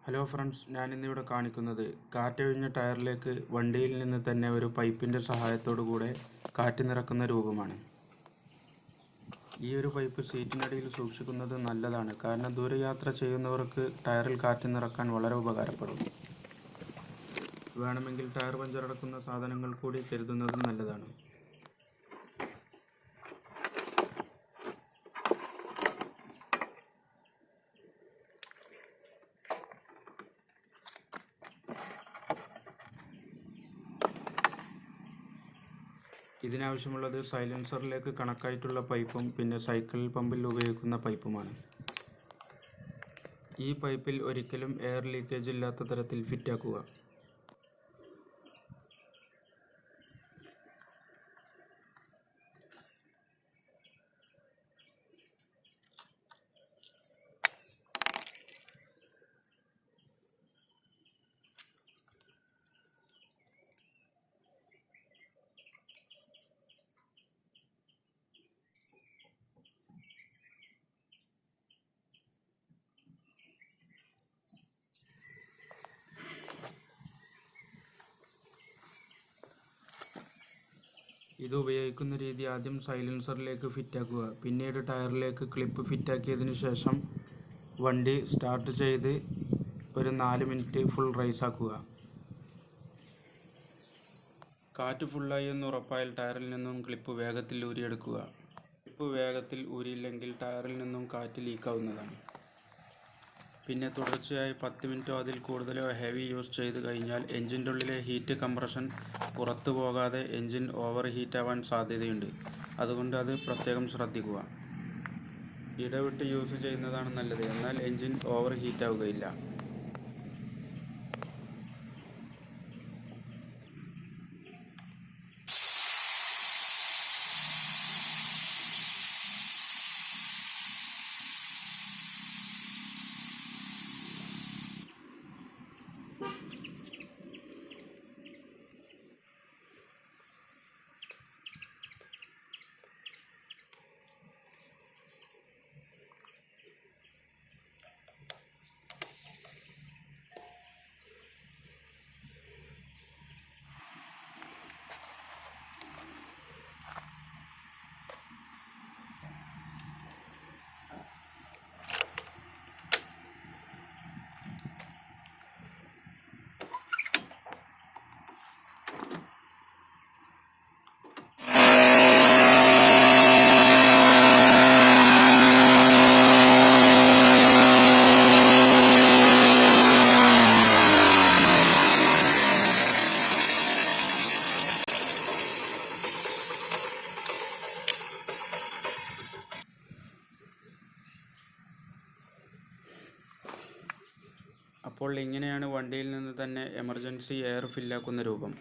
Hello friends, ഞാനിന്നിവിടെ കാണിക്കുന്നത് കാറ്റൊഴിഞ്ഞ ടയറിലേക്ക് വണ്ടിയിൽ നിന്ന് തന്നെ ഒരു പൈപ്പിൻ്റെ സഹായത്തോടു കൂടെ കാറ്റ് നിറക്കുന്ന രൂപമാണ്. ഈ ഒരു പൈപ്പ് സീറ്റിനടിയിൽ സൂക്ഷിക്കുന്നത് നല്ലതാണ്, കാരണം ദൂരയാത്ര ചെയ്യുന്നവർക്ക് ടയറിൽ കാറ്റ് നിറക്കാൻ വളരെ ഉപകാരപ്പെടും. വേണമെങ്കിൽ ടയർ പഞ്ചറടക്കുന്ന സാധനങ്ങൾ കൂടി കരുതുന്നതും നല്ലതാണ്. ഇതിനാവശ്യമുള്ളത് സൈലൻസറിലേക്ക് കണക്റ്റായിട്ടുള്ള പൈപ്പും പിന്നെ സൈക്കിൾ പമ്പിൽ ഉപയോഗിക്കുന്ന പൈപ്പുമാണ്. ഈ പൈപ്പിൽ ഒരിക്കലും എയർ ലീക്കേജ് ഇല്ലാത്ത തരത്തിൽ ഫിറ്റാക്കുക. ഇത് ഉപയോഗിക്കുന്ന രീതി: ആദ്യം സൈലൻസറിലേക്ക് ഫിറ്റാക്കുക, പിന്നീട് ടയറിലേക്ക് ക്ലിപ്പ് ഫിറ്റാക്കിയതിനു ശേഷം വണ്ടി സ്റ്റാർട്ട് ചെയ്ത് ഒരു 4 മിനിറ്റ് ഫുൾ റൈസ് ആക്കുക. കാറ്റ് ഫുള്ളായി എന്ന് ഉറപ്പായാൽ ടയറിൽ നിന്നും ക്ലിപ്പ് വേഗത്തിൽ ഊരിയെടുക്കുക. ക്ലിപ്പ് വേഗത്തിൽ ഊരിയില്ലെങ്കിൽ ടയറിൽ നിന്നും കാറ്റ് ലീക്കാവുന്നതാണ്. പിന്നെ തുടർച്ചയായി 10 മിനിറ്റോ അതിൽ കൂടുതലോ ഹെവി യൂസ് ചെയ്ത് കഴിഞ്ഞാൽ എൻജിൻ്റെ ഉള്ളിലെ ഹീറ്റ് കംപ്രഷൻ പുറത്തു പോകാതെ എൻജിൻ ഓവർ ഹീറ്റാവാൻ സാധ്യതയുണ്ട്. അതുകൊണ്ട് അത് പ്രത്യേകം ശ്രദ്ധിക്കുക. ഇടവിട്ട് യൂസ് ചെയ്യുന്നതാണ് നല്ലത്, എന്നാൽ എൻജിൻ ഓവർ ഹീറ്റാവുകയില്ല. അപ്പോൾ ഇങ്ങനെയാണ് വണ്ടിയിൽ നിന്ന് തന്നെ എമർജൻസി എയർ ഫില്ലാക്കുന്ന രൂപം.